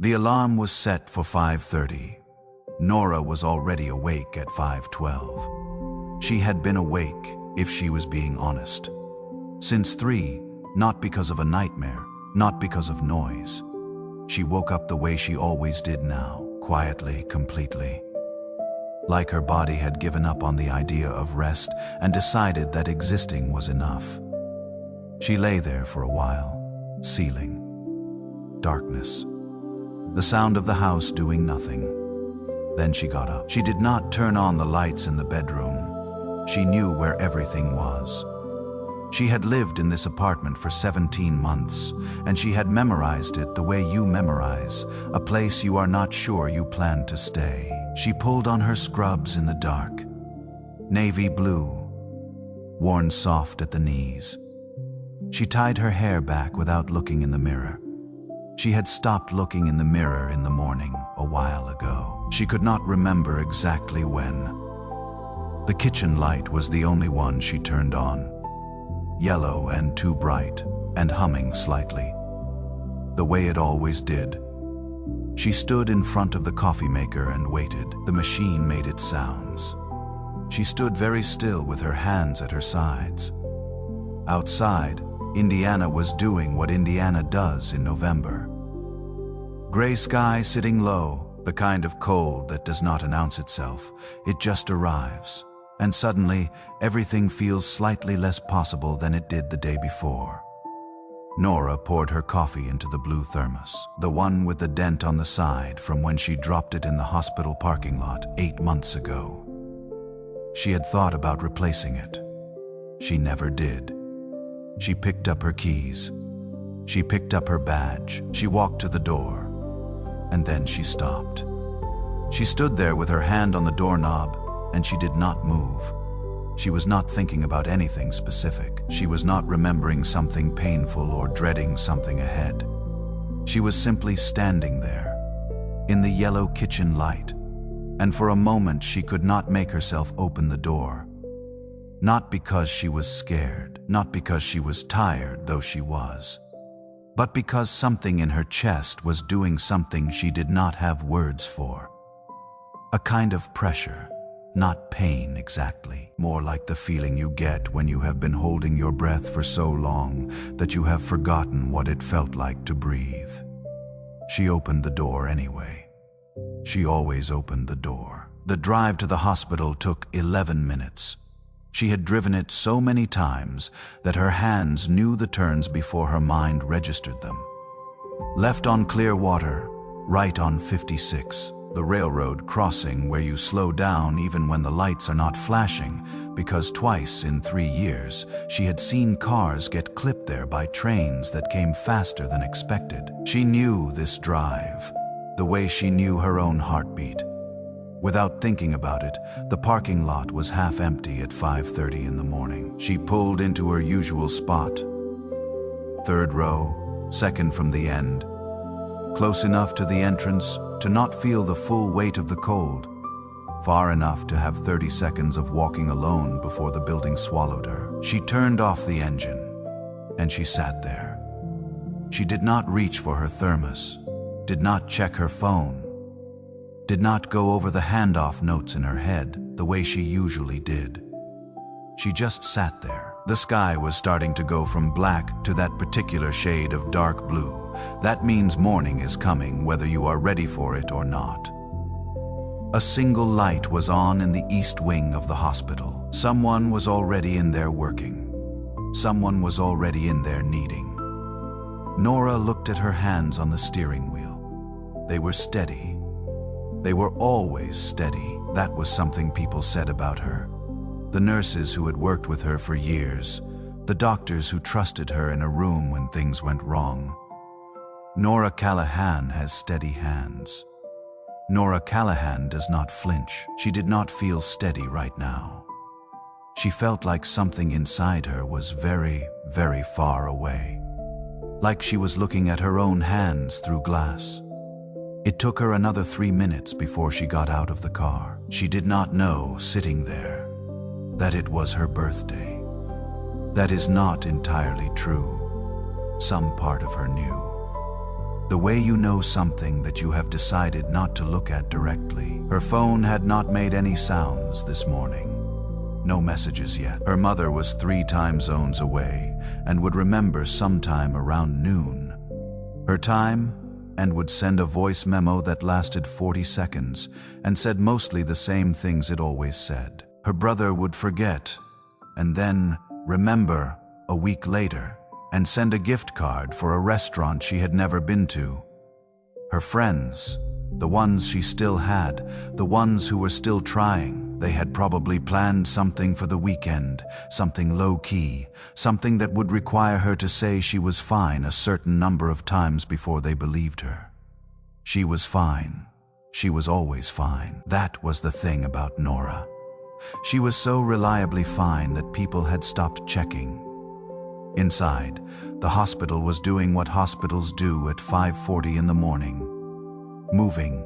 The alarm was set for 5:30. Nora was already awake at 5:12. She had been awake, if she was being honest, since 3, not because of a nightmare, not because of noise. She woke up the way she always did now, quietly, completely. Like her body had given up on the idea of rest and decided that existing was enough. She lay there for a while, ceiling, darkness, the sound of the house doing nothing. Then she got up. She did not turn on the lights in the bedroom. She knew where everything was. She had lived in this apartment for 17 months, and she had memorized it the way you memorize a place you are not sure you plan to stay. She pulled on her scrubs in the dark, navy blue, worn soft at the knees. She tied her hair back without looking in the mirror. She had stopped looking in the mirror in the morning a while ago. She could not remember exactly when. The kitchen light was the only one she turned on, yellow and too bright, and humming slightly, the way it always did. She stood in front of the coffee maker and waited. The machine made its sounds. She stood very still with her hands at her sides. Outside, Indiana was doing what Indiana does in November. Gray sky sitting low, the kind of cold that does not announce itself. It just arrives. And suddenly, everything feels slightly less possible than it did the day before. Nora poured her coffee into the blue thermos, the one with the dent on the side from when she dropped it in the hospital parking lot 8 months ago. She had thought about replacing it. She never did. She picked up her keys. She picked up her badge. She walked to the door. And then she stopped. She stood there with her hand on the doorknob, and she did not move. She was not thinking about anything specific. She was not remembering something painful or dreading something ahead. She was simply standing there, in the yellow kitchen light, and for a moment she could not make herself open the door. Not because she was scared, not because she was tired, though she was, but because something in her chest was doing something she did not have words for. A kind of pressure. Not pain exactly, more like the feeling you get when you have been holding your breath for so long that you have forgotten what it felt like to breathe. She opened the door anyway. She always opened the door. The drive to the hospital took 11 minutes. She had driven it so many times that her hands knew the turns before her mind registered them. Left on clear water, right on 56. The railroad crossing where you slow down even when the lights are not flashing, because twice in 3 years she had seen cars get clipped there by trains that came faster than expected. She knew this drive, the way she knew her own heartbeat. Without thinking about it, the parking lot was half empty at 5:30 in the morning. She pulled into her usual spot. 3rd row, second from the end, close enough to the entrance to not feel the full weight of the cold, far enough to have 30 seconds of walking alone before the building swallowed her. She turned off the engine, and she sat there. She did not reach for her thermos, did not check her phone, did not go over the handoff notes in her head the way she usually did. She just sat there. The sky was starting to go from black to that particular shade of dark blue. That means morning is coming, whether you are ready for it or not. A single light was on in the east wing of the hospital. Someone was already in there working. Someone was already in there kneading. Nora looked at her hands on the steering wheel. They were steady. They were always steady. That was something people said about her. The nurses who had worked with her for years, the doctors who trusted her in a room when things went wrong. Nora Callahan has steady hands. Nora Callahan does not flinch. She did not feel steady right now. She felt like something inside her was very, very far away. Like she was looking at her own hands through glass. It took her another 3 minutes before she got out of the car. She did not know, sitting there, that it was her birthday. That is not entirely true. Some part of her knew. The way you know something that you have decided not to look at directly. Her phone had not made any sounds this morning. No messages yet. Her mother was 3 time zones away and would remember sometime around noon. Her time, and would send a voice memo that lasted 40 seconds and said mostly the same things it always said. Her brother would forget and then remember a week later and send a gift card for a restaurant she had never been to. Her friends, the ones she still had, the ones who were still trying, they had probably planned something for the weekend, something low-key, something that would require her to say she was fine a certain number of times before they believed her. She was fine. She was always fine. That was the thing about Nora. She was so reliably fine that people had stopped checking. Inside, the hospital was doing what hospitals do at 5:40 in the morning. Moving,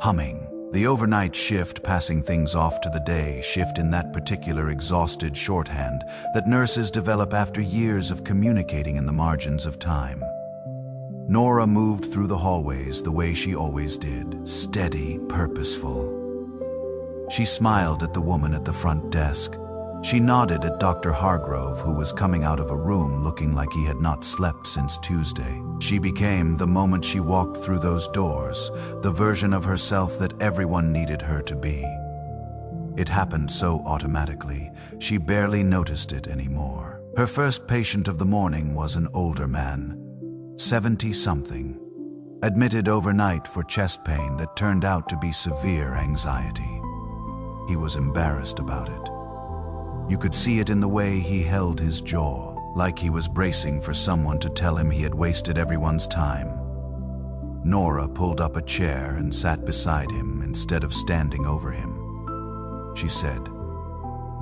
humming. The overnight shift passing things off to the day shift in that particular exhausted shorthand that nurses develop after years of communicating in the margins of time. Nora moved through the hallways the way she always did, steady, purposeful. She smiled at the woman at the front desk. She nodded at Dr. Hargrove, who was coming out of a room looking like he had not slept since Tuesday. She became, the moment she walked through those doors, the version of herself that everyone needed her to be. It happened so automatically, she barely noticed it anymore. Her first patient of the morning was an older man, 70-something, admitted overnight for chest pain that turned out to be severe anxiety. He was embarrassed about it. You could see it in the way he held his jaw, like he was bracing for someone to tell him he had wasted everyone's time. Nora pulled up a chair and sat beside him instead of standing over him. She said,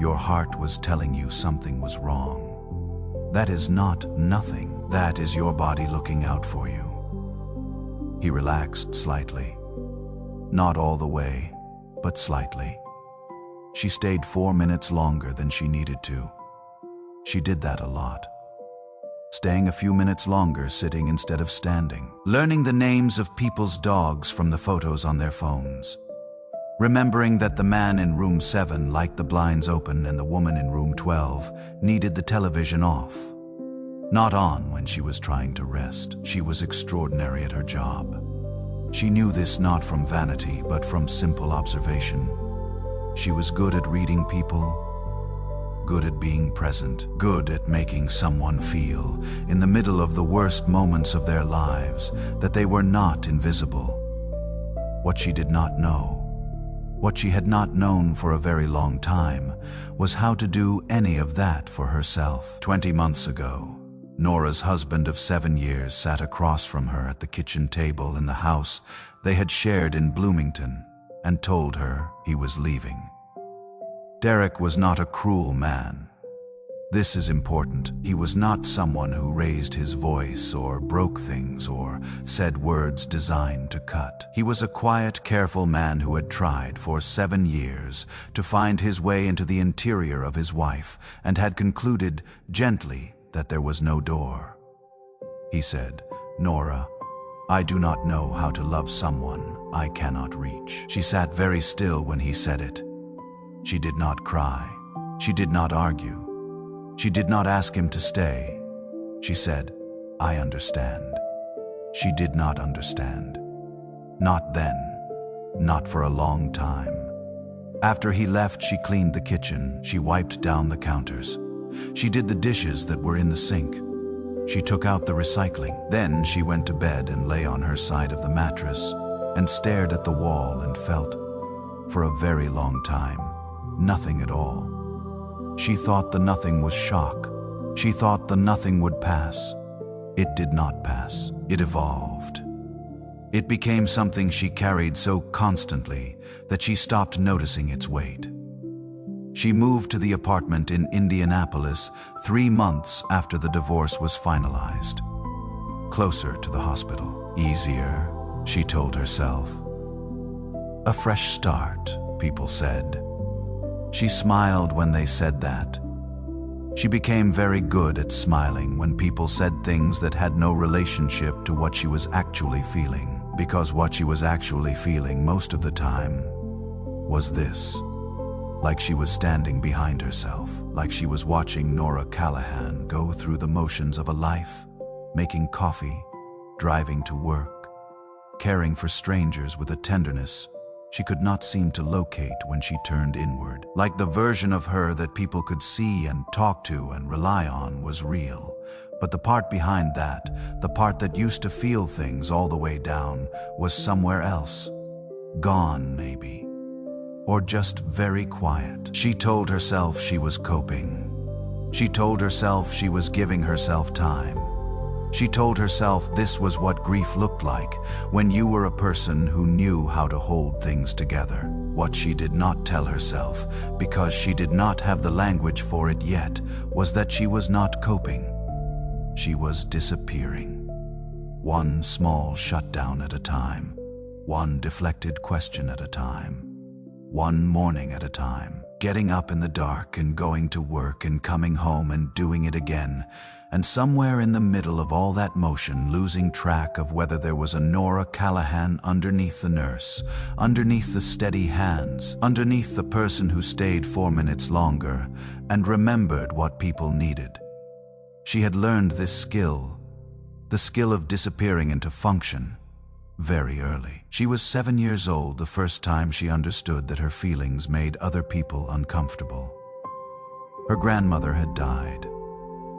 "Your heart was telling you something was wrong. That is not nothing. That is your body looking out for you." He relaxed slightly. Not all the way, but slightly. She stayed 4 minutes longer than she needed to. She did that a lot. Staying a few minutes longer sitting instead of standing. Learning the names of people's dogs from the photos on their phones. Remembering that the man in room 7 liked the blinds open and the woman in room 12 needed the television off. Not on when she was trying to rest. She was extraordinary at her job. She knew this not from vanity, but from simple observation. She was good at reading people, good at being present, good at making someone feel, in the middle of the worst moments of their lives, that they were not invisible. What she did not know, what she had not known for a very long time, was how to do any of that for herself. 20 months ago, Nora's husband of 7 years sat across from her at the kitchen table in the house they had shared in Bloomington, and told her he was leaving. Derek was not a cruel man. This is important. He was not someone who raised his voice or broke things or said words designed to cut. He was a quiet, careful man who had tried for 7 years to find his way into the interior of his wife and had concluded gently that there was no door. He said, "Nora, I do not know how to love someone I cannot reach." She sat very still when he said it. She did not cry. She did not argue. She did not ask him to stay. She said, "I understand." She did not understand. Not then. Not for a long time. After he left, she cleaned the kitchen. She wiped down the counters. She did the dishes that were in the sink. She took out the recycling. Then she went to bed and lay on her side of the mattress and stared at the wall and felt, for a very long time, nothing at all. She thought the nothing was shock. She thought the nothing would pass. It did not pass. It evolved. It became something she carried so constantly that she stopped noticing its weight. She moved to the apartment in Indianapolis 3 months after the divorce was finalized. Closer to the hospital. Easier, she told herself. A fresh start, people said. She smiled when they said that. She became very good at smiling when people said things that had no relationship to what she was actually feeling, because what she was actually feeling most of the time was this. Like she was standing behind herself, like she was watching Nora Callahan go through the motions of a life, making coffee, driving to work, caring for strangers with a tenderness she could not seem to locate when she turned inward. Like the version of her that people could see and talk to and rely on was real. But the part behind that, the part that used to feel things all the way down, was somewhere else. Gone, maybe. Or just very quiet. She told herself she was coping. She told herself she was giving herself time. She told herself this was what grief looked like, when you were a person who knew how to hold things together. What she did not tell herself, because she did not have the language for it yet, was that she was not coping. She was disappearing. One small shutdown at a time. One deflected question at a time. One morning at a time. Getting up in the dark and going to work and coming home and doing it again. And somewhere in the middle of all that motion, losing track of whether there was a Nora Callahan underneath the nurse, underneath the steady hands, underneath the person who stayed 4 minutes longer and remembered what people needed. She had learned this skill, the skill of disappearing into function, very early. She was 7 years old the first time she understood that her feelings made other people uncomfortable. Her grandmother had died.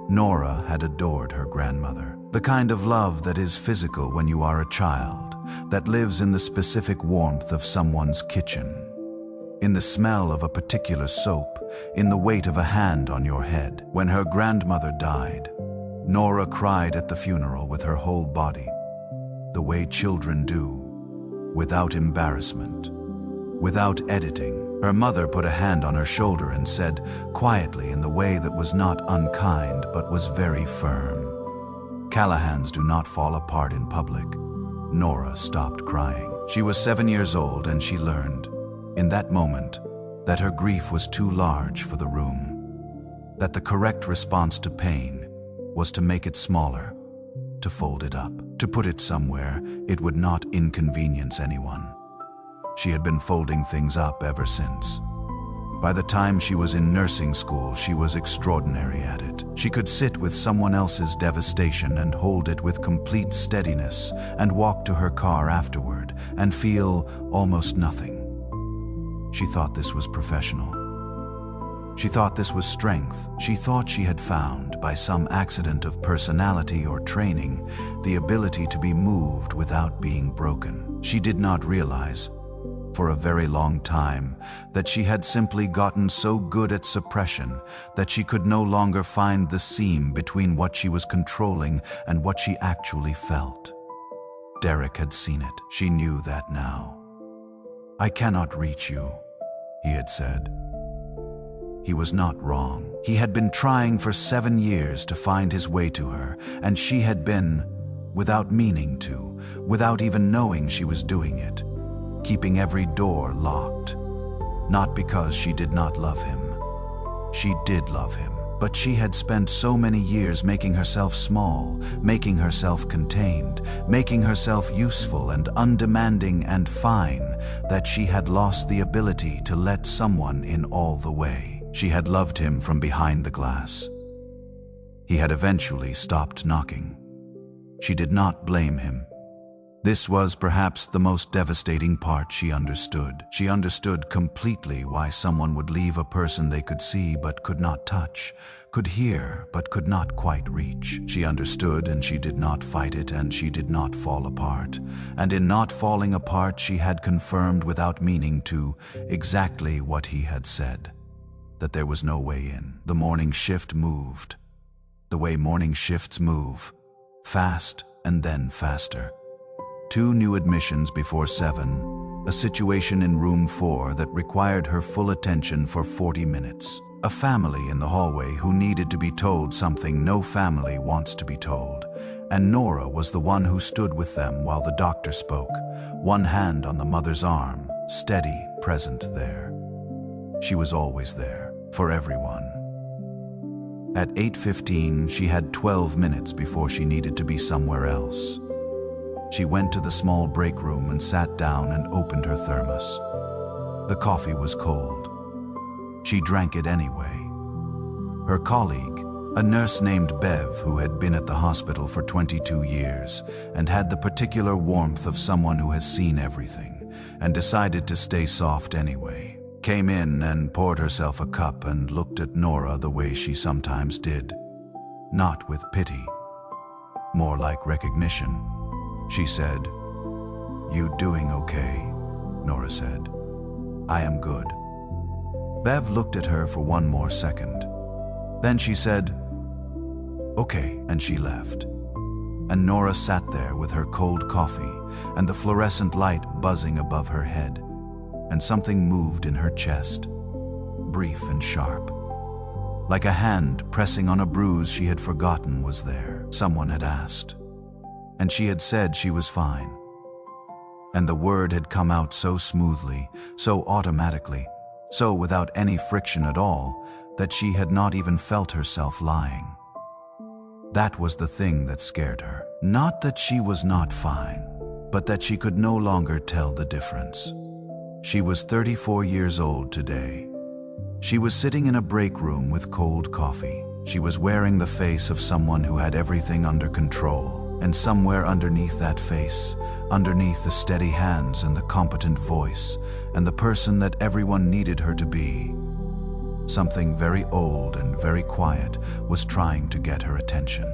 Nora had adored her grandmother. The kind of love that is physical when you are a child, that lives in the specific warmth of someone's kitchen, in the smell of a particular soap, in the weight of a hand on your head. When her grandmother died, Nora cried at the funeral with her whole body, the way children do, without embarrassment, without editing. Her mother put a hand on her shoulder and said, quietly in the way that was not unkind but was very firm, "Callahans do not fall apart in public." Nora stopped crying. She was 7 years old and she learned, in that moment, that her grief was too large for the room, that the correct response to pain was to make it smaller, to fold it up, to put it somewhere it would not inconvenience anyone. She had been folding things up ever since. By the time she was in nursing school, she was extraordinary at it. She could sit with someone else's devastation and hold it with complete steadiness and walk to her car afterward and feel almost nothing. She thought this was professional. She thought this was strength. She thought she had found, by some accident of personality or training, the ability to be moved without being broken. She did not realize, for a very long time, that she had simply gotten so good at suppression that she could no longer find the seam between what she was controlling and what she actually felt. Derek had seen it. She knew that now. "I cannot reach you," he had said. He was not wrong. He had been trying for 7 years to find his way to her, and she had been, without meaning to, without even knowing she was doing it, keeping every door locked. Not because she did not love him. She did love him, but she had spent so many years making herself small, making herself contained, making herself useful and undemanding and fine, that she had lost the ability to let someone in all the way. She had loved him from behind the glass. He had eventually stopped knocking. She did not blame him. This was perhaps the most devastating part she understood. She understood completely why someone would leave a person they could see but could not touch, could hear but could not quite reach. She understood, and she did not fight it, and she did not fall apart. And in not falling apart, she had confirmed without meaning to exactly what he had said, that there was no way in. The morning shift moved. The way morning shifts move. Fast and then faster. 2 new admissions before 7, a situation in room 4 that required her full attention for 40 minutes. A family in the hallway who needed to be told something no family wants to be told, and Nora was the one who stood with them while the doctor spoke, one hand on the mother's arm, steady, present there. She was always there, for everyone. At 8:15, she had 12 minutes before she needed to be somewhere else. She went to the small break room and sat down and opened her thermos. The coffee was cold. She drank it anyway. Her colleague, a nurse named Bev, who had been at the hospital for 22 years and had the particular warmth of someone who has seen everything and decided to stay soft anyway, came in and poured herself a cup and looked at Nora the way she sometimes did. Not with pity, more like recognition. She said, "You doing okay?" Nora said. "I am good." Bev looked at her for one more second. Then she said, "Okay," and she left. And Nora sat there with her cold coffee and the fluorescent light buzzing above her head, and something moved in her chest, brief and sharp. Like a hand pressing on a bruise she had forgotten was there. Someone had asked, and she had said she was fine. And the word had come out so smoothly, so automatically, so without any friction at all, that she had not even felt herself lying. That was the thing that scared her. Not that she was not fine, but that she could no longer tell the difference. She was 34 years old today. She was sitting in a break room with cold coffee. She was wearing the face of someone who had everything under control, and somewhere underneath that face, underneath the steady hands and the competent voice, and the person that everyone needed her to be, something very old and very quiet was trying to get her attention.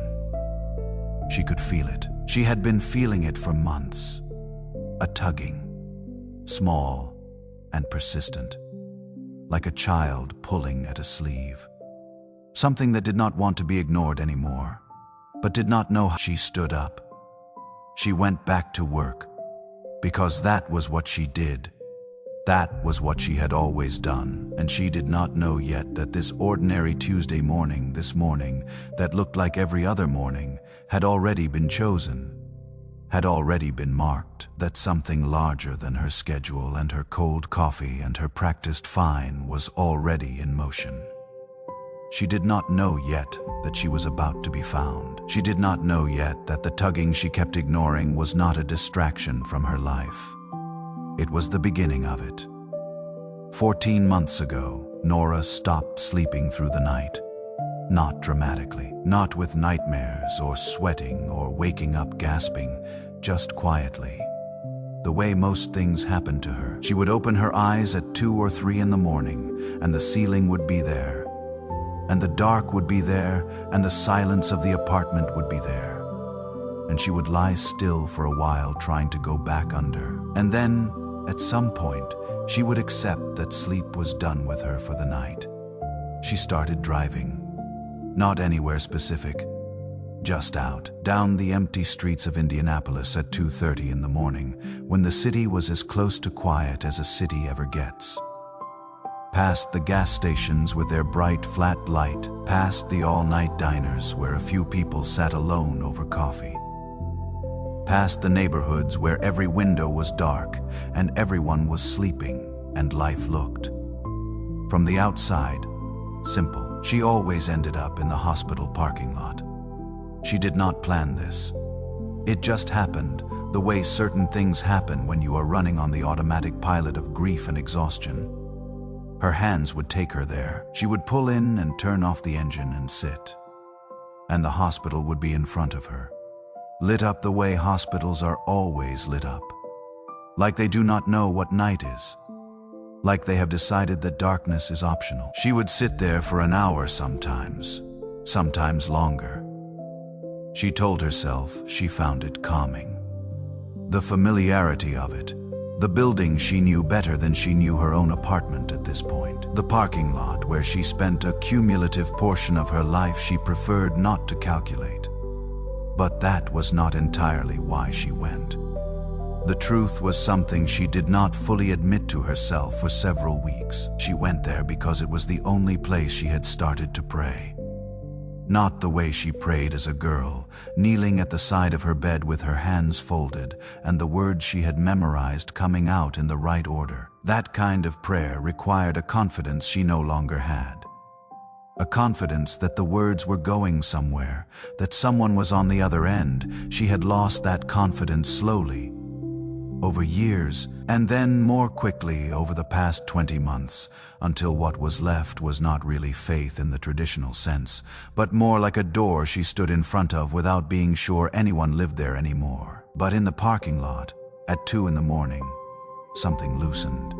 She could feel it. She had been feeling it for months. A tugging, small and persistent, like a child pulling at a sleeve. Something that did not want to be ignored anymore, but did not know how. She stood up. She went back to work, because that was what she did. That was what she had always done, and she did not know yet that this ordinary Tuesday morning, this morning that looked like every other morning, had already been chosen, had already been marked, that something larger than her schedule and her cold coffee and her practiced fine was already in motion. She did not know yet that she was about to be found. She did not know yet that the tugging she kept ignoring was not a distraction from her life. It was the beginning of it. 14 months ago, Nora stopped sleeping through the night. Not dramatically, not with nightmares or sweating or waking up gasping, just quietly. The way most things happened to her. She would open her eyes at 2 or 3 in the morning, and the ceiling would be there, and the dark would be there, and the silence of the apartment would be there. And she would lie still for a while trying to go back under. And then, at some point, she would accept that sleep was done with her for the night. She started driving. Not anywhere specific, just out, down the empty streets of Indianapolis at 2:30 in the morning, when the city was as close to quiet as a city ever gets. Past the gas stations with their bright, flat light, past the all-night diners where a few people sat alone over coffee. Past the neighborhoods where every window was dark and everyone was sleeping and life looked, from the outside, simple. She always ended up in the hospital parking lot. She did not plan this. It just happened, the way certain things happen when you are running on the automatic pilot of grief and exhaustion. Her hands would take her there. She would pull in and turn off the engine and sit. And the hospital would be in front of her, lit up the way hospitals are always lit up. Like they do not know what night is. Like they have decided that darkness is optional. She would sit there for an hour sometimes longer. She told herself she found it calming. The familiarity of it. The building she knew better than she knew her own apartment at this point. The parking lot where she spent a cumulative portion of her life she preferred not to calculate. But that was not entirely why she went. The truth was something she did not fully admit to herself for several weeks. She went there because it was the only place she had started to pray. Not the way she prayed as a girl, kneeling at the side of her bed with her hands folded and the words she had memorized coming out in the right order. That kind of prayer required a confidence she no longer had. a confidence that the words were going somewhere, that someone was on the other end. She had lost that confidence slowly, over years, and then more quickly over the past 20 months, until what was left was not really faith in the traditional sense, but more like a door she stood in front of without being sure anyone lived there anymore. But in the parking lot, at 2 in the morning, something loosened.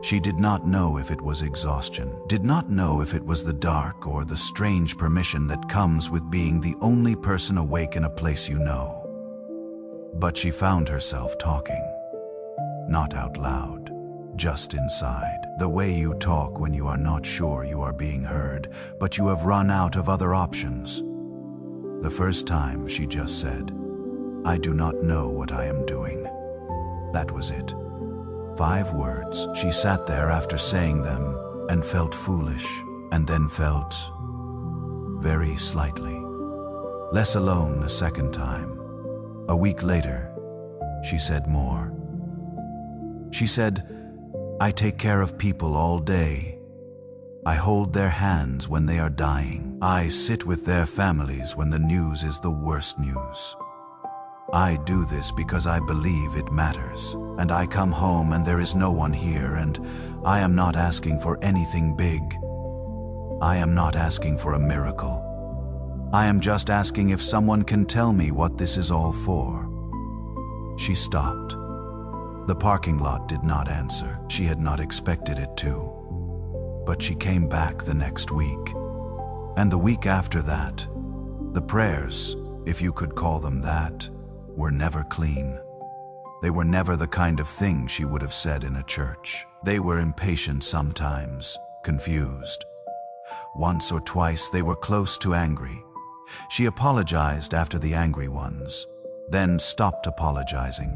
She did not know if it was exhaustion, did not know if it was the dark or the strange permission that comes with being the only person awake in a place you know. But she found herself talking, not out loud, just inside, the way you talk when you are not sure you are being heard, but you have run out of other options. The first time she just said, "I do not know what I am doing." That was it. 5 words. She sat there after saying them and felt foolish, and then felt very slightly less alone a second time. A week later, she said more. She said, "I take care of people all day. I hold their hands when they are dying. I sit with their families when the news is the worst news. I do this because I believe it matters, and I come home and there is no one here, and I am not asking for anything big. I am not asking for a miracle. I am just asking if someone can tell me what this is all for." She stopped. The parking lot did not answer. She had not expected it to. But she came back the next week. And the week after that. The prayers, if you could call them that, were never clean. They were never the kind of thing she would have said in a church. They were impatient sometimes, confused. Once or twice they were close to angry. She apologized after the angry ones, then stopped apologizing,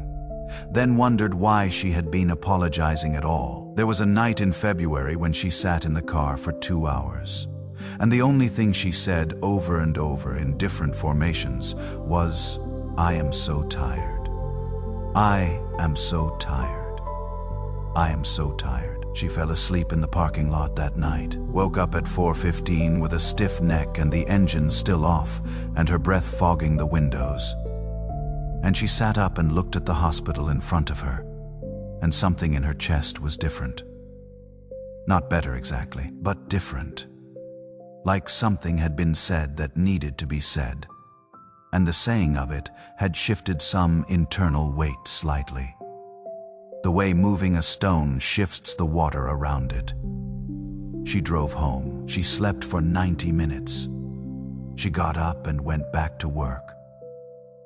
then wondered why she had been apologizing at all. There was a night in February when she sat in the car for 2 hours, and the only thing she said over and over in different formations was, "I am so tired. I am so tired. I am so tired." She fell asleep in the parking lot that night, woke up at 4:15 with a stiff neck and the engine still off, and her breath fogging the windows. And she sat up and looked at the hospital in front of her, and something in her chest was different. Not better exactly, but different. Like something had been said that needed to be said, and the saying of it had shifted some internal weight slightly. The way moving a stone shifts the water around it. She drove home. She slept for 90 minutes. She got up and went back to work.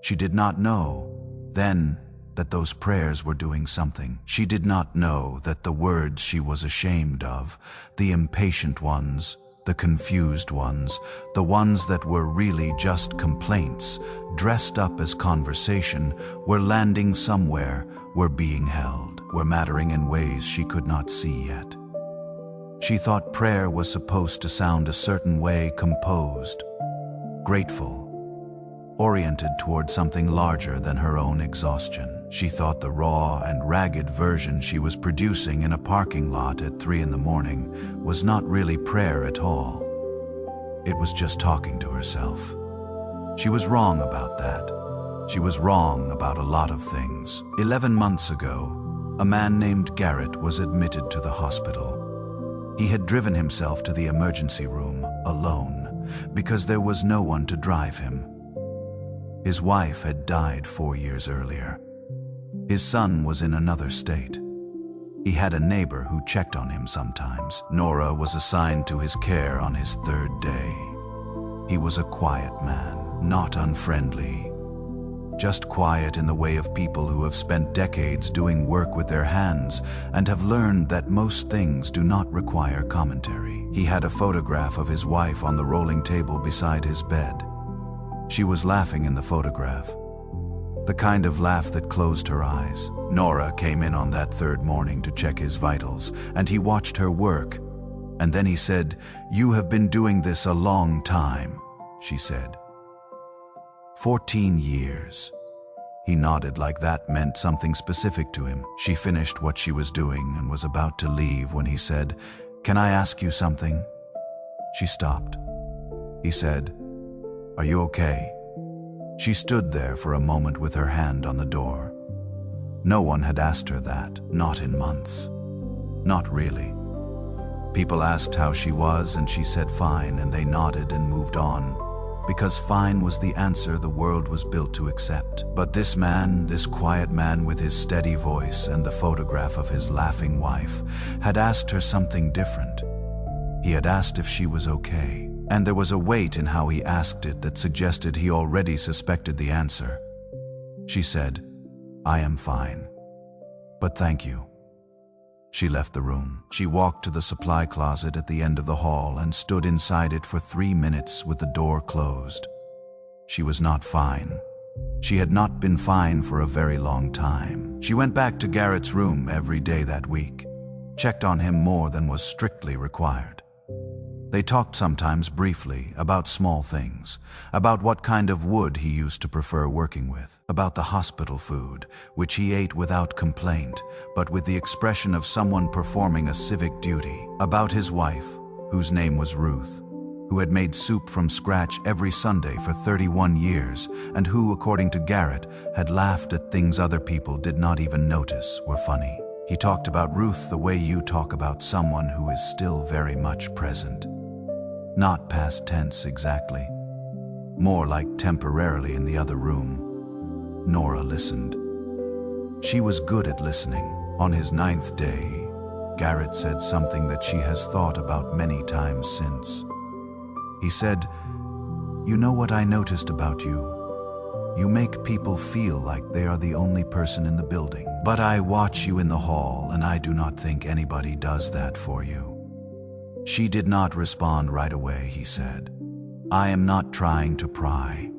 She did not know then that those prayers were doing something. She did not know that the words she was ashamed of, the impatient ones, the confused ones, the ones that were really just complaints, dressed up as conversation, were landing somewhere, were being held, were mattering in ways she could not see yet. She thought prayer was supposed to sound a certain way, composed, grateful, oriented toward something larger than her own exhaustion. She thought the raw and ragged version she was producing in a parking lot at 3 in the morning was not really prayer at all. It was just talking to herself. She was wrong about that. She was wrong about a lot of things. 11 months ago, a man named Garrett was admitted to the hospital. He had driven himself to the emergency room alone because there was no one to drive him. His wife had died 4 years earlier. His son was in another state. He had a neighbor who checked on him sometimes. Nora was assigned to his care on his 3rd day. He was a quiet man, not unfriendly, just quiet in the way of people who have spent decades doing work with their hands and have learned that most things do not require commentary. He had a photograph of his wife on the rolling table beside his bed. She was laughing in the photograph, the kind of laugh that closed her eyes. Nora came in on that 3rd morning to check his vitals, and he watched her work. And then he said, "You have been doing this a long time," she said. 14 years. He nodded like that meant something specific to him. She finished what she was doing and was about to leave when he said, "Can I ask you something?" She stopped. He said, "Are you okay?" She stood there for a moment with her hand on the door. No one had asked her that, not in months. Not really. People asked how she was, and she said fine, and they nodded and moved on, because fine was the answer the world was built to accept. But this man, this quiet man with his steady voice and the photograph of his laughing wife, had asked her something different. He had asked if she was okay, and there was a weight in how he asked it that suggested he already suspected the answer. She said, "I am fine, but thank you." She left the room. She walked to the supply closet at the end of the hall and stood inside it for 3 minutes with the door closed. She was not fine. She had not been fine for a very long time. She went back to Garrett's room every day that week, checked on him more than was strictly required. They talked sometimes briefly about small things, about what kind of wood he used to prefer working with, about the hospital food, which he ate without complaint, but with the expression of someone performing a civic duty, about his wife, whose name was Ruth, who had made soup from scratch every Sunday for 31 years, and who, according to Garrett, had laughed at things other people did not even notice were funny. He talked about Ruth the way you talk about someone who is still very much present. Not past tense exactly. More like temporarily in the other room. Nora listened. She was good at listening. On his 9th day, Garrett said something that she has thought about many times since. He said, "You know what I noticed about you? You make people feel like they are the only person in the building. But I watch you in the hall, and I do not think anybody does that for you." She did not respond right away, he said. "I am not trying to pry.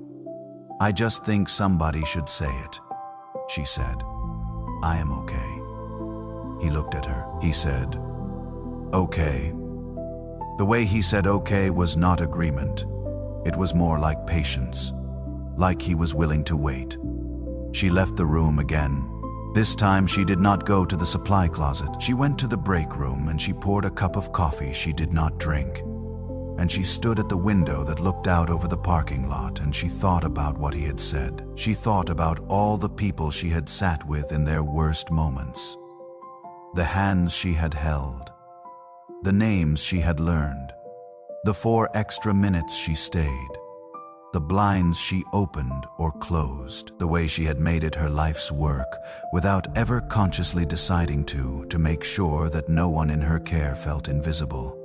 I just think somebody should say it." She said, "I am okay." He looked at her. He said, "Okay." The way he said okay was not agreement. It was more like patience, like he was willing to wait. She left the room again. This time she did not go to the supply closet. She went to the break room and she poured a cup of coffee she did not drink. And she stood at the window that looked out over the parking lot, and she thought about what he had said. She thought about all the people she had sat with in their worst moments. The hands she had held. The names she had learned. The 4 extra minutes she stayed. The blinds she opened or closed, the way she had made it her life's work, without ever consciously deciding to make sure that no one in her care felt invisible.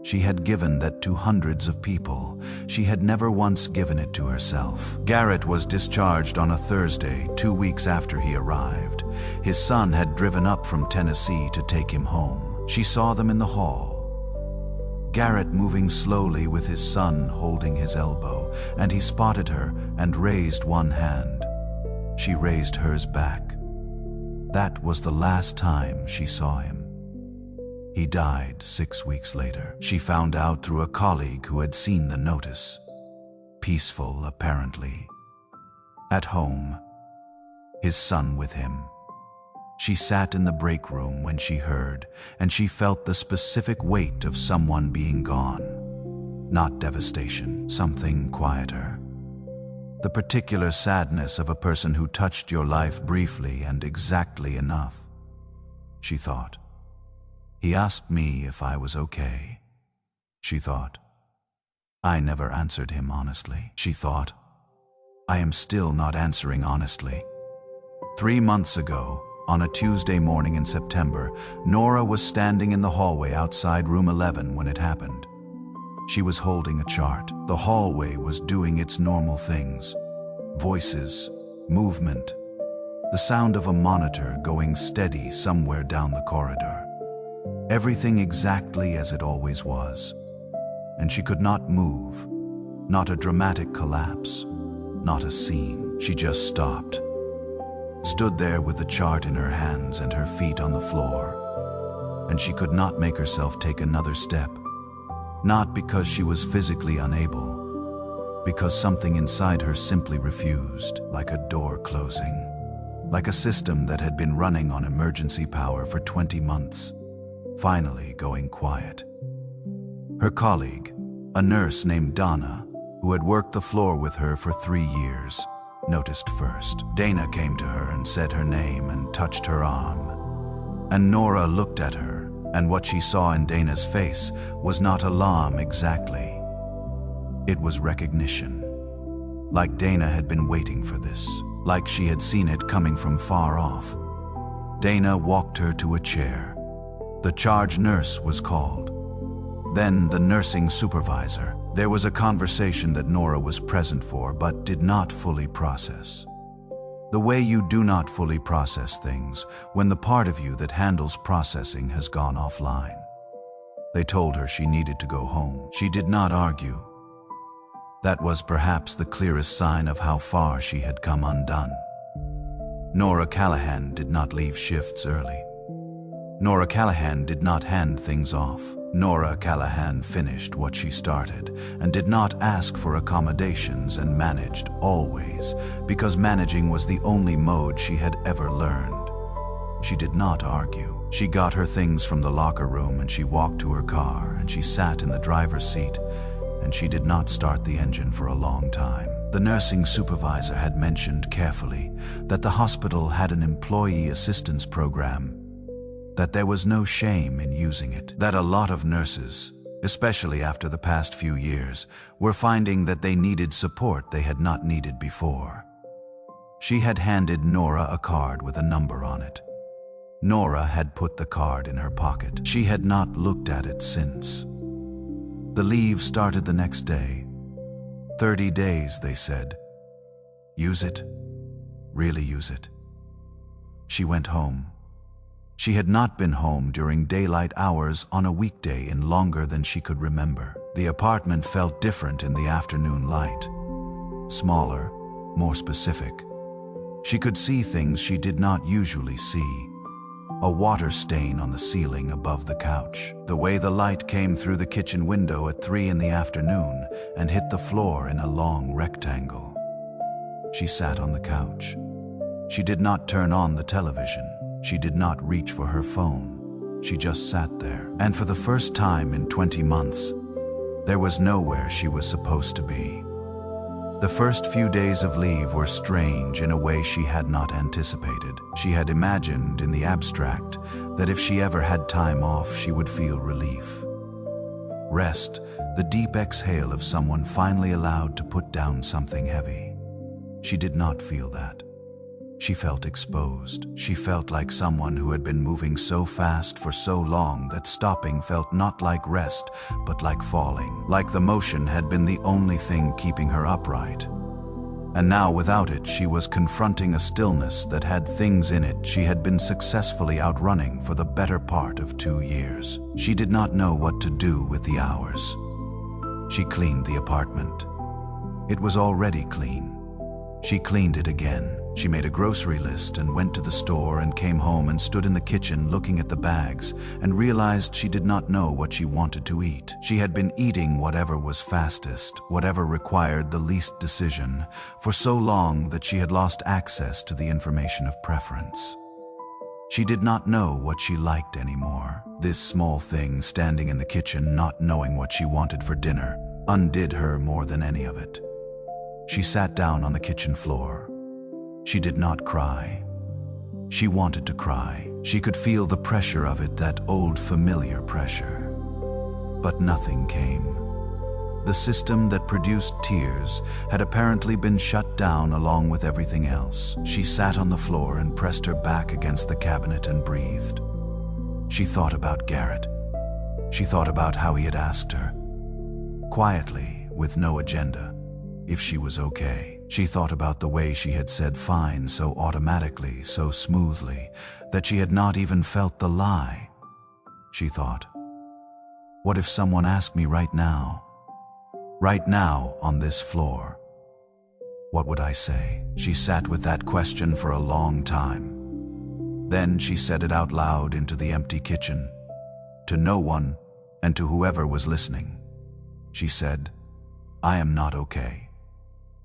She had given that to hundreds of people. She had never once given it to herself. Garrett was discharged on a Thursday, 2 weeks after he arrived. His son had driven up from Tennessee to take him home. She saw them in the hall. Garrett moving slowly with his son holding his elbow, and he spotted her and raised one hand. She raised hers back. That was the last time she saw him. He died 6 weeks later. She found out through a colleague who had seen the notice. Peaceful, apparently. At home. His son with him. She sat in the break room when she heard, and she felt the specific weight of someone being gone. Not devastation, something quieter. The particular sadness of a person who touched your life briefly and exactly enough. She thought. He asked me if I was okay. She thought. I never answered him honestly. She thought. I am still not answering honestly. 3 months ago, on a Tuesday morning in September, Nora was standing in the hallway outside room 11 when it happened. She was holding a chart. The hallway was doing its normal things. Voices, movement, the sound of a monitor going steady somewhere down the corridor. Everything exactly as it always was. And she could not move. Not a dramatic collapse. Not a scene. She just stopped. Stood there with the chart in her hands and her feet on the floor. And she could not make herself take another step. Not because she was physically unable. Because something inside her simply refused, like a door closing. Like a system that had been running on emergency power for 20 months. Finally going quiet. Her colleague, a nurse named Donna, who had worked the floor with her for 3 years, noticed first. Dana came to her and said her name and touched her arm. And Nora looked at her, and what she saw in Dana's face was not alarm exactly. It was recognition. Like Dana had been waiting for this, like she had seen it coming from far off. Dana walked her to a chair. The charge nurse was called. Then the nursing supervisor. There was a conversation that Nora was present for but did not fully process. The way you do not fully process things when the part of you that handles processing has gone offline. They told her she needed to go home. She did not argue. That was perhaps the clearest sign of how far she had come undone. Nora Callahan did not leave shifts early. Nora Callahan did not hand things off. Nora Callahan finished what she started and did not ask for accommodations and managed always, because managing was the only mode she had ever learned. She did not argue. She got her things from the locker room and she walked to her car and she sat in the driver's seat and she did not start the engine for a long time. The nursing supervisor had mentioned carefully that the hospital had an employee assistance program, that there was no shame in using it, that a lot of nurses, especially after the past few years, were finding that they needed support they had not needed before. She had handed Nora a card with a number on it. Nora had put the card in her pocket. She had not looked at it since. The leave started the next day. 30 days, they said. Use it. Really use it. She went home. She had not been home during daylight hours on a weekday in longer than she could remember. The apartment felt different in the afternoon light. Smaller, more specific. She could see things she did not usually see. A water stain on the ceiling above the couch. The way the light came through the kitchen window at 3 in the afternoon and hit the floor in a long rectangle. She sat on the couch. She did not turn on the television. She did not reach for her phone. She just sat there. And for the first time in 20 months, there was nowhere she was supposed to be. The first few days of leave were strange in a way she had not anticipated. She had imagined in the abstract that if she ever had time off, she would feel relief. Rest, the deep exhale of someone finally allowed to put down something heavy. She did not feel that. She felt exposed. She felt like someone who had been moving so fast for so long that stopping felt not like rest, but like falling. Like the motion had been the only thing keeping her upright. And now without it, she was confronting a stillness that had things in it she had been successfully outrunning for the better part of 2 years. She did not know what to do with the hours. She cleaned the apartment. It was already clean. She cleaned it again. She made a grocery list and went to the store and came home and stood in the kitchen looking at the bags and realized she did not know what she wanted to eat. She had been eating whatever was fastest, whatever required the least decision, for so long that she had lost access to the information of preference. She did not know what she liked anymore. This small thing standing in the kitchen not knowing what she wanted for dinner undid her more than any of it. She sat down on the kitchen floor. She did not cry. She wanted to cry. She could feel the pressure of it, that old familiar pressure. But nothing came. The system that produced tears had apparently been shut down along with everything else. She sat on the floor and pressed her back against the cabinet and breathed. She thought about Garrett. She thought about how he had asked her, quietly, with no agenda, if she was okay. She thought about the way she had said fine so automatically, so smoothly, that she had not even felt the lie. She thought, what if someone asked me right now on this floor? What would I say? She sat with that question for a long time. Then she said it out loud into the empty kitchen, to no one and to whoever was listening. She said, I am not okay.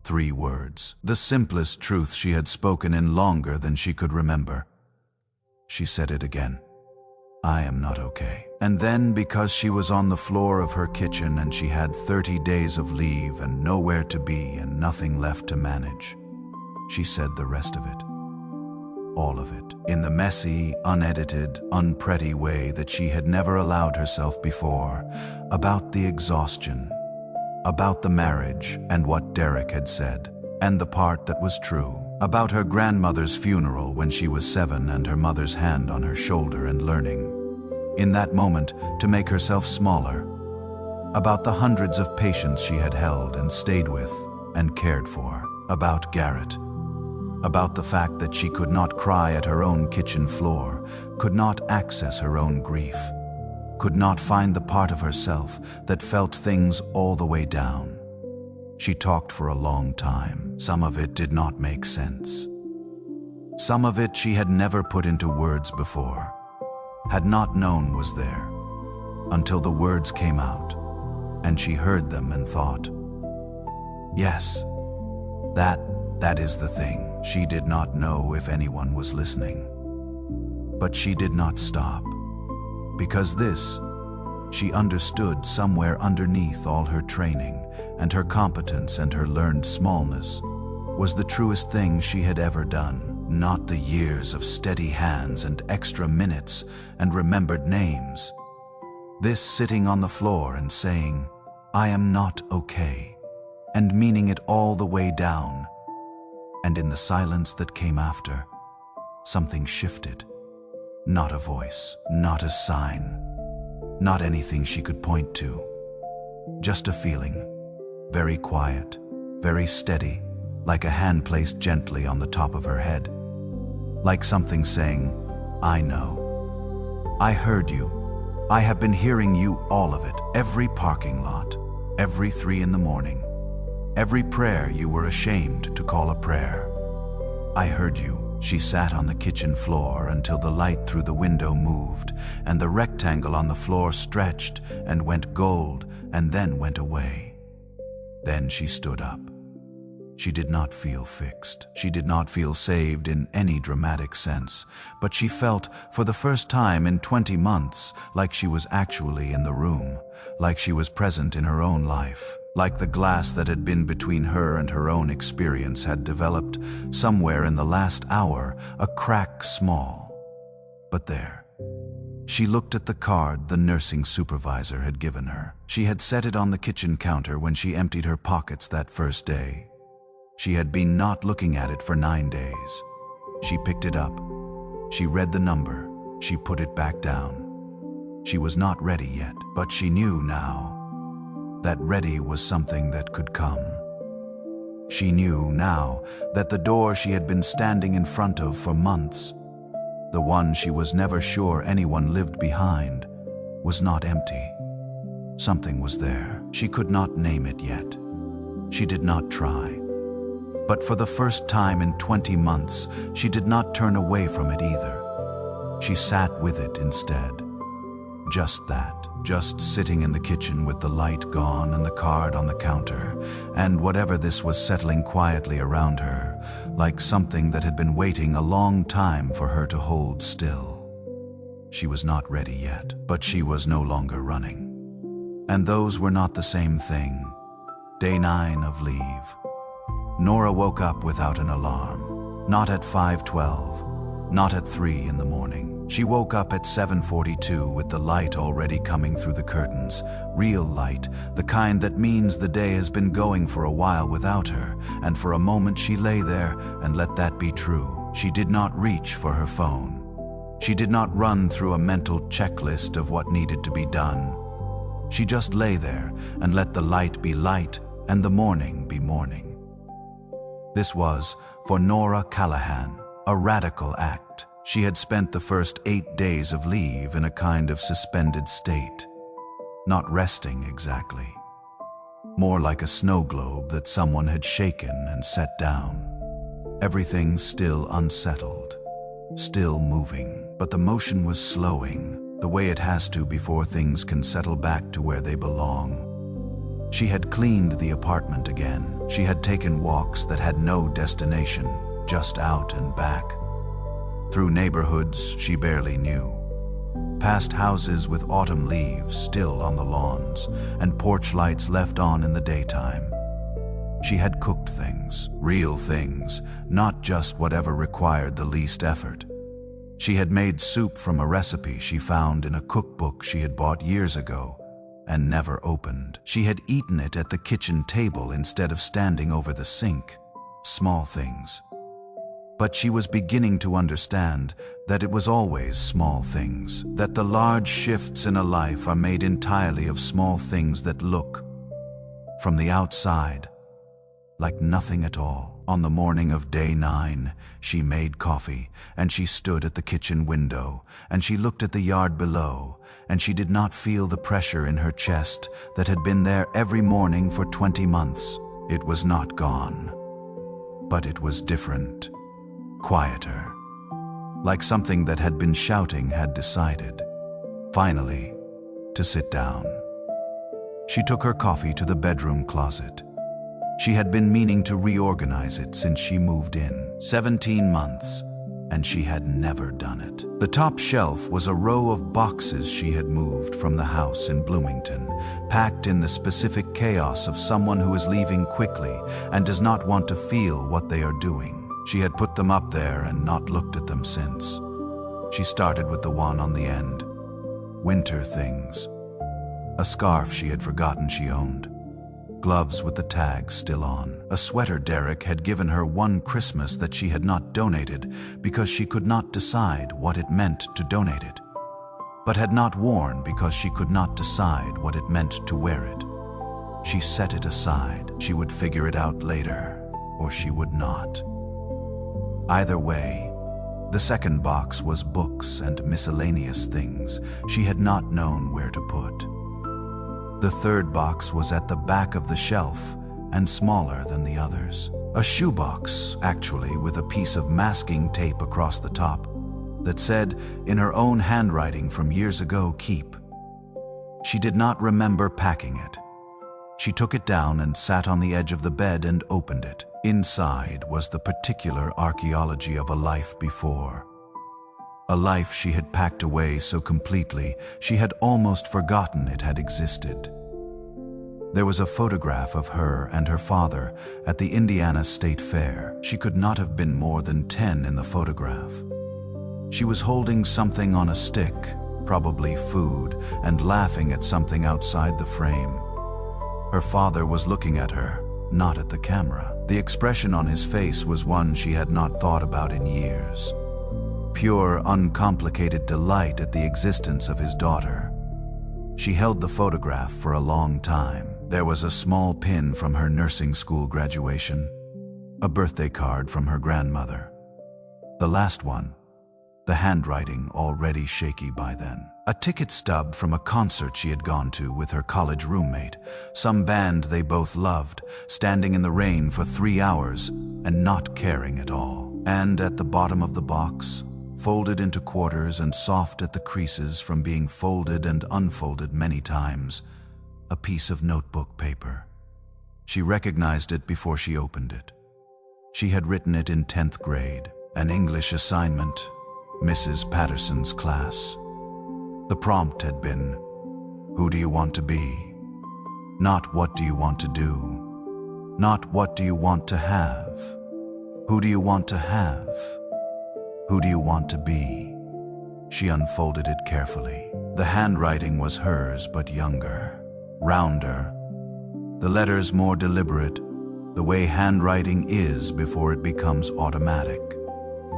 3 words. The simplest truth she had spoken in longer than she could remember. She said it again. I am not okay. And then, because she was on the floor of her kitchen and she had 30 days of leave and nowhere to be and nothing left to manage, she said the rest of it. All of it, in the messy, unedited, unpretty way that she had never allowed herself before, about the exhaustion, about the marriage and what Derek had said, and the part that was true, about her grandmother's funeral when she was 7 and her mother's hand on her shoulder and learning, in that moment, to make herself smaller, about the hundreds of patients she had held and stayed with and cared for, about Garrett, about the fact that she could not cry at her own kitchen floor, could not access her own grief, could not find the part of herself that felt things all the way down. She talked for a long time. Some of it did not make sense. Some of it she had never put into words before, had not known was there, until the words came out, and she heard them and thought, yes, that is the thing. She did not know if anyone was listening. But she did not stop, because this, she understood somewhere underneath all her training and her competence and her learned smallness, was the truest thing she had ever done. Not the years of steady hands and extra minutes and remembered names. This sitting on the floor and saying, I am not okay, and meaning it all the way down. And in the silence that came after, something shifted. Not a voice, not a sign, not anything she could point to. Just a feeling, very quiet, very steady, like a hand placed gently on the top of her head. Like something saying, I know. I heard you. I have been hearing you, all of it, every parking lot, every 3 in the morning. Every prayer you were ashamed to call a prayer. I heard you. She sat on the kitchen floor until the light through the window moved, and the rectangle on the floor stretched and went gold and then went away. Then she stood up. She did not feel fixed. She did not feel saved in any dramatic sense, but she felt, for the first time in 20 months, like she was actually in the room, like she was present in her own life. Like the glass that had been between her and her own experience had developed, somewhere in the last hour, a crack small. But there. She looked at the card the nursing supervisor had given her. She had set it on the kitchen counter when she emptied her pockets that first day. She had been not looking at it for 9 days. She picked it up. She read the number. She put it back down. She was not ready yet, but she knew now that ready was something that could come. She knew now that the door she had been standing in front of for months, the one she was never sure anyone lived behind, was not empty. Something was there. She could not name it yet. She did not try. But for the first time in 20 months, she did not turn away from it either. She sat with it instead. Just that. Just sitting in the kitchen with the light gone and the card on the counter, and whatever this was settling quietly around her, like something that had been waiting a long time for her to hold still. She was not ready yet, but she was no longer running. And those were not the same thing. Day 9 of leave. Nora woke up without an alarm. Not at 5:12, not at 3 in the morning. She woke up at 7:42 with the light already coming through the curtains. Real light, the kind that means the day has been going for a while without her, and for a moment she lay there and let that be true. She did not reach for her phone. She did not run through a mental checklist of what needed to be done. She just lay there and let the light be light and the morning be morning. This was, for Nora Callahan, a radical act. She had spent the first 8 days of leave in a kind of suspended state. Not resting exactly. More like a snow globe that someone had shaken and set down. Everything still unsettled, still moving, but the motion was slowing, the way it has to before things can settle back to where they belong. She had cleaned the apartment again. She had taken walks that had no destination, just out and back. Through neighborhoods she barely knew. past houses with autumn leaves still on the lawns and porch lights left on in the daytime. She had cooked things, real things, not just whatever required the least effort. She had made soup from a recipe she found in a cookbook she had bought years ago and never opened. She had eaten it at the kitchen table instead of standing over the sink. Small things. But she was beginning to understand that it was always small things, that the large shifts in a life are made entirely of small things that look, from the outside, like nothing at all. On the morning of day 9, she made coffee, and she stood at the kitchen window, and she looked at the yard below, and she did not feel the pressure in her chest that had been there every morning for 20 months. It was not gone, but it was different, quieter, like something that had been shouting had decided, finally, to sit down. She took her coffee to the bedroom closet. She had been meaning to reorganize it since she moved in. 17 months, and she had never done it. The top shelf was a row of boxes she had moved from the house in Bloomington, packed in the specific chaos of someone who is leaving quickly and does not want to feel what they are doing. She had put them up there and not looked at them since. She started with the one on the end. Winter things. A scarf she had forgotten she owned. Gloves with the tag still on. A sweater Derek had given her one Christmas that she had not donated because she could not decide what it meant to donate it, but had not worn because she could not decide what it meant to wear it. She set it aside. She would figure it out later, or she would not. Either way, the second box was books and miscellaneous things she had not known where to put. The third box was at the back of the shelf and smaller than the others. A shoebox, actually, with a piece of masking tape across the top that said, in her own handwriting from years ago, "Keep." She did not remember packing it. She took it down and sat on the edge of the bed and opened it. Inside was the particular archaeology of a life before. A life she had packed away so completely she had almost forgotten it had existed. There was a photograph of her and her father at the Indiana State Fair. She could not have been more than 10 in the photograph. She was holding something on a stick, probably food, and laughing at something outside the frame. Her father was looking at her, not at the camera. The expression on his face was one she had not thought about in years. Pure, uncomplicated delight at the existence of his daughter. She held the photograph for a long time. There was a small pin from her nursing school graduation, a birthday card from her grandmother. The last one, the handwriting already shaky by then. A ticket stub from a concert she had gone to with her college roommate, some band they both loved, standing in the rain for 3 hours and not caring at all. And at the bottom of the box, folded into quarters and soft at the creases from being folded and unfolded many times, a piece of notebook paper. She recognized it before she opened it. She had written it in 10th grade, an English assignment, Mrs. Patterson's class. The prompt had been, "Who do you want to be?" Not what do you want to do? Not what do you want to have? Who do you want to have? Who do you want to be? She unfolded it carefully. The handwriting was hers, but younger, rounder. The letters more deliberate, the way handwriting is before it becomes automatic.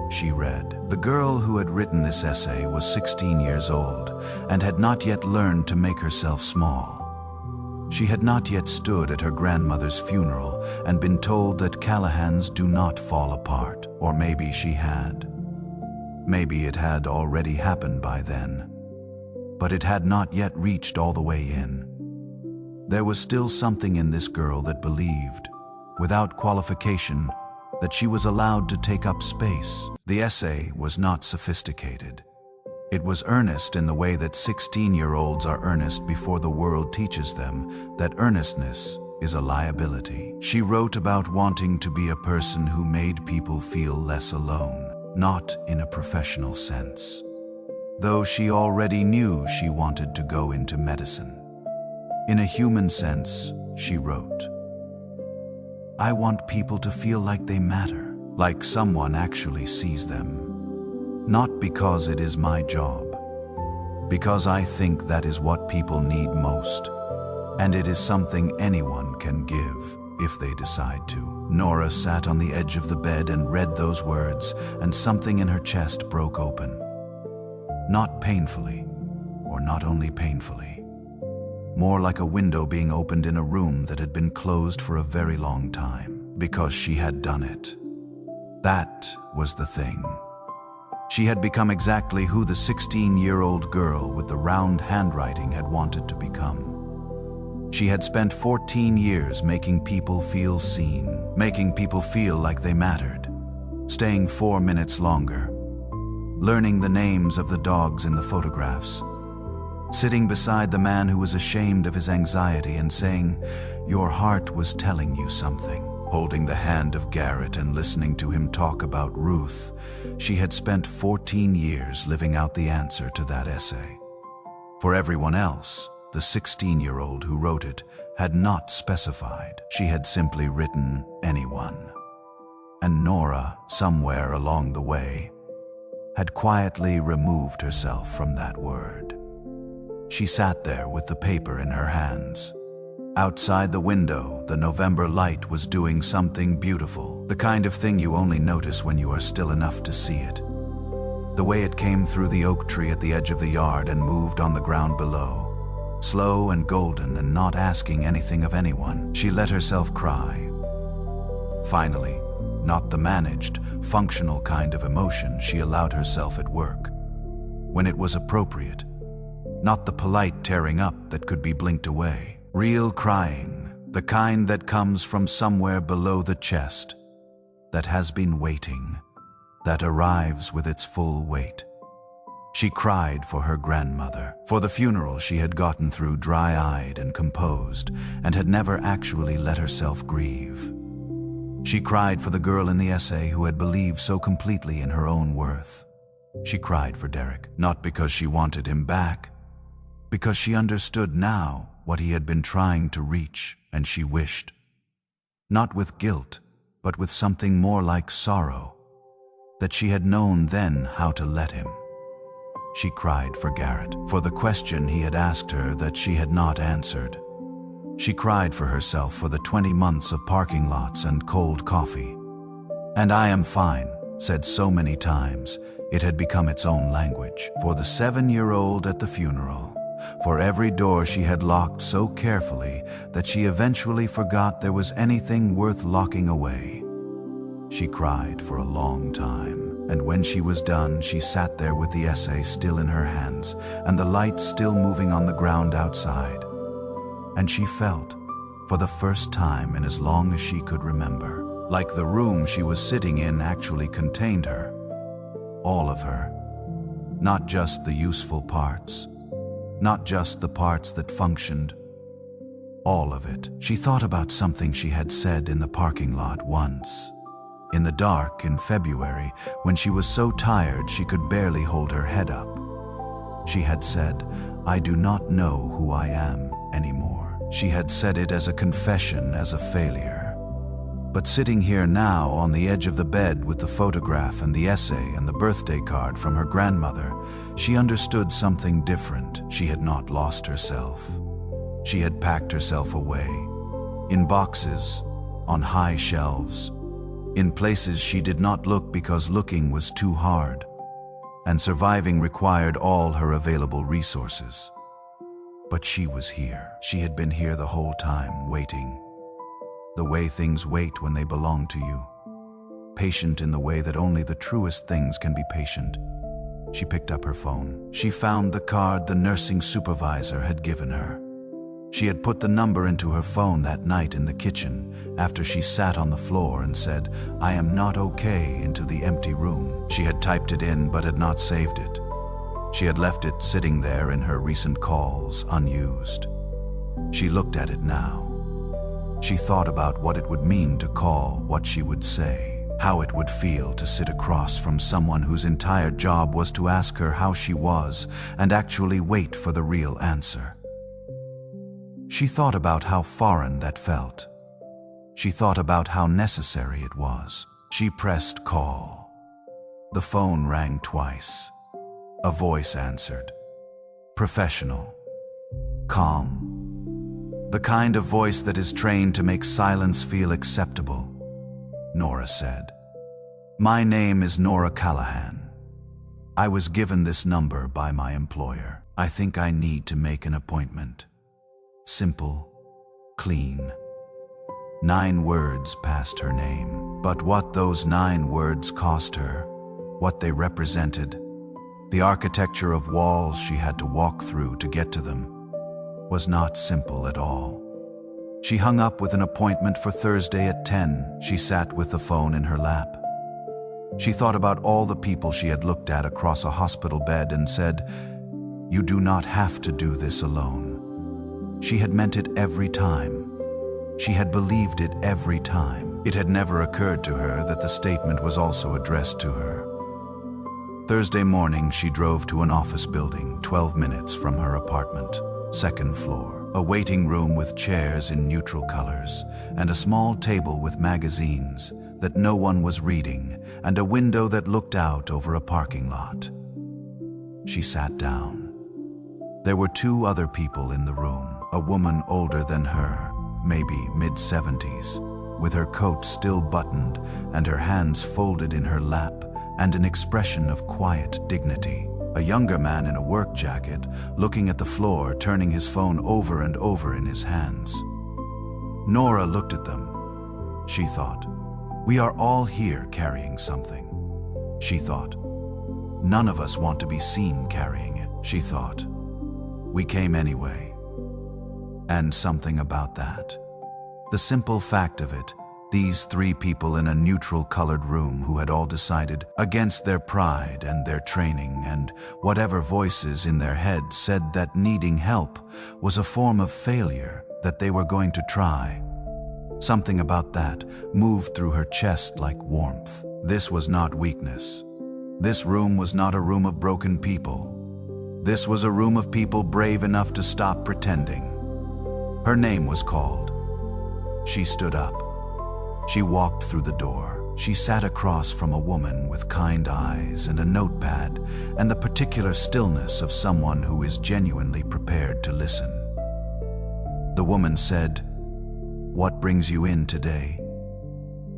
She read. The girl who had written this essay was 16 years old and had not yet learned to make herself small. She had not yet stood at her grandmother's funeral and been told that Callahans do not fall apart. Or maybe she had. Maybe it had already happened by then. But it had not yet reached all the way in. There was still something in this girl that believed, without qualification, that she was allowed to take up space. The essay was not sophisticated. It was earnest in the way that 16-year-olds are earnest before the world teaches them that earnestness is a liability. She wrote about wanting to be a person who made people feel less alone, not in a professional sense, though she already knew she wanted to go into medicine. In a human sense, she wrote, "I want people to feel like they matter, like someone actually sees them. Not because it is my job, because I think that is what people need most, and it is something anyone can give if they decide to." Nora sat on the edge of the bed and read those words, and something in her chest broke open. Not painfully, or not only painfully. More like a window being opened in a room that had been closed for a very long time, because she had done it. That was the thing. She had become exactly who the 16-year-old girl with the round handwriting had wanted to become. She had spent 14 years making people feel seen, making people feel like they mattered, staying 4 minutes longer, learning the names of the dogs in the photographs, sitting beside the man who was ashamed of his anxiety and saying, "Your heart was telling you something," holding the hand of Garrett and listening to him talk about Ruth. She had spent 14 years living out the answer to that essay. For everyone else, the 16-year-old who wrote it had not specified. She had simply written anyone. And Nora, somewhere along the way, had quietly removed herself from that word. She sat there with the paper in her hands. Outside the window, the November light was doing something beautiful, the kind of thing you only notice when you are still enough to see it. The way it came through the oak tree at the edge of the yard and moved on the ground below, slow and golden and not asking anything of anyone. She let herself cry. Finally, not the managed, functional kind of emotion she allowed herself at work, when it was appropriate. Not the polite tearing up that could be blinked away. Real crying, the kind that comes from somewhere below the chest, that has been waiting, that arrives with its full weight. She cried for her grandmother, for the funeral she had gotten through dry-eyed and composed, and had never actually let herself grieve. She cried for the girl in the essay who had believed so completely in her own worth. She cried for Derek, not because she wanted him back, because she understood now what he had been trying to reach, and she wished. Not with guilt, but with something more like sorrow, that she had known then how to let him. She cried for Garrett, for the question he had asked her that she had not answered. She cried for herself for the 20 months of parking lots and cold coffee. "And I am fine," said so many times, it had become its own language. For the 7-year-old at the funeral, for every door she had locked so carefully that she eventually forgot there was anything worth locking away. She cried for a long time. And when she was done, she sat there with the essay still in her hands and the light still moving on the ground outside. And she felt, for the first time in as long as she could remember, like the room she was sitting in actually contained her. All of her. Not just the useful parts. Not just the parts that functioned. All of it. She thought about something she had said in the parking lot once. In the dark in February, when she was so tired she could barely hold her head up. She had said, "I do not know who I am anymore." She had said it as a confession, as a failure. But sitting here now on the edge of the bed with the photograph and the essay and the birthday card from her grandmother, she understood something different. She had not lost herself. She had packed herself away, in boxes, on high shelves, in places she did not look because looking was too hard, and surviving required all her available resources. But she was here. She had been here the whole time, waiting. The way things wait when they belong to you. Patient in the way that only the truest things can be patient. She picked up her phone. She found the card the nursing supervisor had given her. She had put the number into her phone that night in the kitchen after she sat on the floor and said, "I am not okay," into the empty room. She had typed it in but had not saved it. She had left it sitting there in her recent calls, unused. She looked at it now. She thought about what it would mean to call, what she would say, how it would feel to sit across from someone whose entire job was to ask her how she was and actually wait for the real answer. She thought about how foreign that felt. She thought about how necessary it was. She pressed call. The phone rang twice. A voice answered. Professional. Calm. The kind of voice that is trained to make silence feel acceptable. Nora said, "My name is Nora Callahan. I was given this number by my employer. I think I need to make an appointment." Simple, clean. 9 words passed her name. But what those 9 words cost her, what they represented, the architecture of walls she had to walk through to get to them, was not simple at all. She hung up with an appointment for Thursday at 10. She sat with the phone in her lap. She thought about all the people she had looked at across a hospital bed and said, "You do not have to do this alone." She had meant it every time. She had believed it every time. It had never occurred to her that the statement was also addressed to her. Thursday morning, she drove to an office building 12 minutes from her apartment, 2nd floor. A waiting room with chairs in neutral colors, and a small table with magazines that no one was reading, and a window that looked out over a parking lot. She sat down. There were 2 other people in the room, a woman older than her, maybe mid-70s, with her coat still buttoned and her hands folded in her lap, and an expression of quiet dignity. A younger man in a work jacket, looking at the floor, turning his phone over and over in his hands. Nora looked at them. She thought, "We are all here carrying something." She thought, "None of us want to be seen carrying it." She thought, "We came anyway." And something about that. The simple fact of it, these 3 people in a neutral-colored room who had all decided against their pride and their training, and whatever voices in their heads said that needing help was a form of failure that they were going to try. Something about that moved through her chest like warmth. This was not weakness. This room was not a room of broken people. This was a room of people brave enough to stop pretending. Her name was called. She stood up. She walked through the door. She sat across from a woman with kind eyes and a notepad and the particular stillness of someone who is genuinely prepared to listen. The woman said, "What brings you in today?"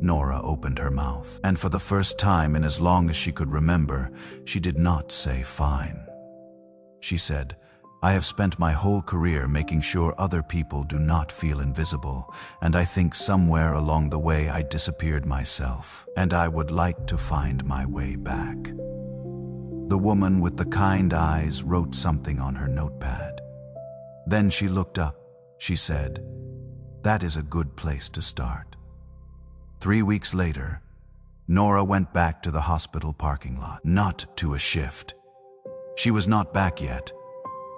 Nora opened her mouth, and for the first time in as long as she could remember, she did not say fine. She said, "I have spent my whole career making sure other people do not feel invisible, and I think somewhere along the way I disappeared myself, and I would like to find my way back." The woman with the kind eyes wrote something on her notepad. Then she looked up. She said, "That is a good place to start." 3 weeks later, Nora went back to the hospital parking lot, not to a shift. She was not back yet.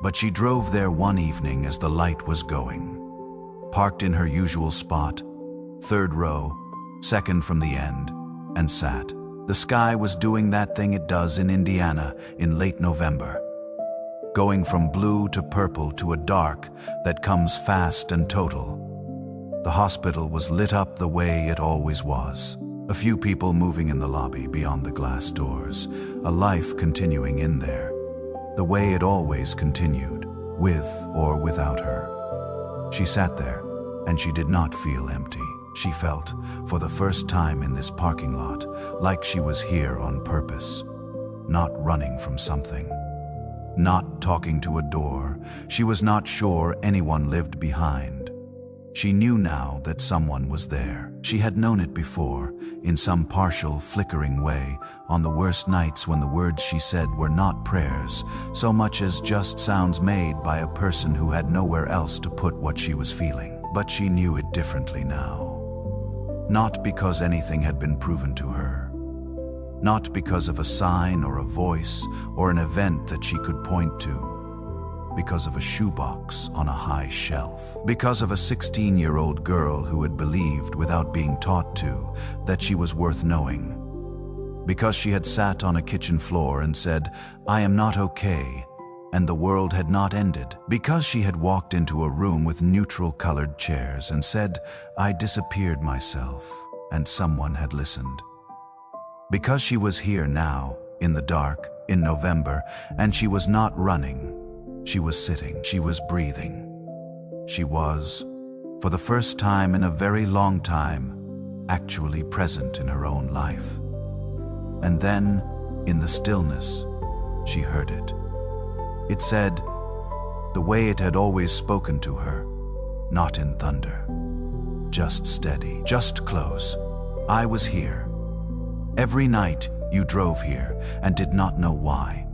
But she drove there one evening as the light was going. Parked in her usual spot, 3rd row, 2nd from the end, and sat. The sky was doing that thing it does in Indiana in late November. Going from blue to purple to a dark that comes fast and total. The hospital was lit up the way it always was. A few people moving in the lobby beyond the glass doors, a life continuing in there. The way it always continued, with or without her. She sat there, and she did not feel empty. She felt, for the first time in this parking lot, like she was here on purpose, not running from something, not talking to a door. She was not sure anyone lived behind. She knew now that someone was there. She had known it before, in some partial, flickering way, on the worst nights when the words she said were not prayers, so much as just sounds made by a person who had nowhere else to put what she was feeling. But she knew it differently now. Not because anything had been proven to her. Not because of a sign or a voice or an event that she could point to. because of a shoebox on a high shelf, because of a 16-year-old girl who had believed, without being taught to, that she was worth knowing, because she had sat on a kitchen floor and said, "I am not okay," and the world had not ended, because she had walked into a room with neutral-colored chairs and said, "I disappeared myself," and someone had listened. Because she was here now, in the dark, in November, and she was not running. She was sitting, she was breathing. She was, for the first time in a very long time, actually present in her own life. And then, in the stillness, she heard it. It said, the way it had always spoken to her, not in thunder. Just steady, just close. I was here. Every night you drove here and did not know why.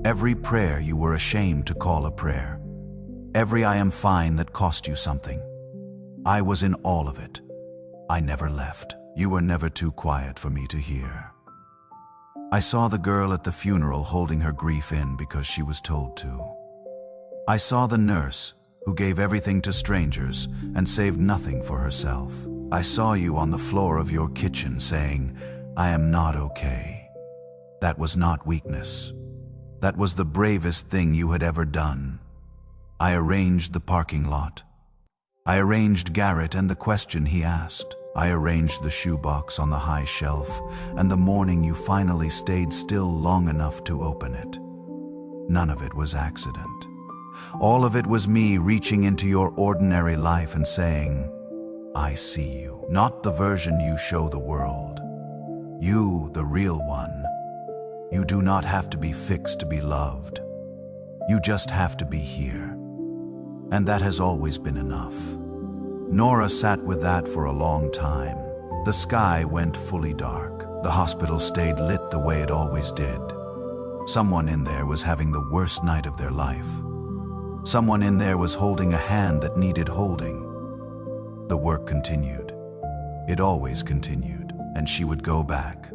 Every prayer you were ashamed to call a prayer. Every "I am fine" that cost you something. I was in all of it. I never left. You were never too quiet for me to hear. I saw the girl at the funeral holding her grief in because she was told to. I saw the nurse who gave everything to strangers and saved nothing for herself. I saw you on the floor of your kitchen saying, "I am not okay." That was not weakness. That was the bravest thing you had ever done. I arranged the parking lot. I arranged Garrett and the question he asked. I arranged the shoebox on the high shelf, and the morning you finally stayed still long enough to open it. None of it was accident. All of it was me reaching into your ordinary life and saying, "I see you." Not the version you show the world. You, the real one. You do not have to be fixed to be loved. You just have to be here. And that has always been enough. Nora sat with that for a long time. The sky went fully dark. The hospital stayed lit the way it always did. Someone in there was having the worst night of their life. Someone in there was holding a hand that needed holding. The work continued. It always continued, and she would go back.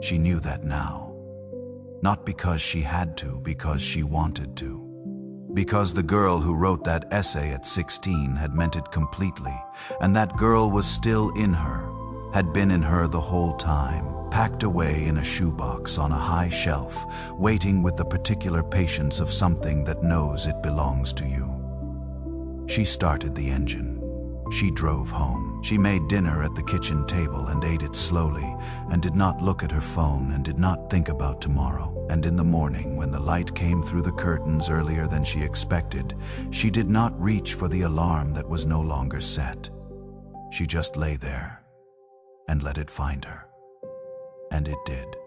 She knew that now. Not because she had to, because she wanted to. Because the girl who wrote that essay at 16 had meant it completely, and that girl was still in her, had been in her the whole time, packed away in a shoebox on a high shelf, waiting with the particular patience of something that knows it belongs to you. She started the engine. She drove home. She made dinner at the kitchen table and ate it slowly, and did not look at her phone and did not think about tomorrow. And in the morning, when the light came through the curtains earlier than she expected, she did not reach for the alarm that was no longer set. She just lay there and let it find her. And it did.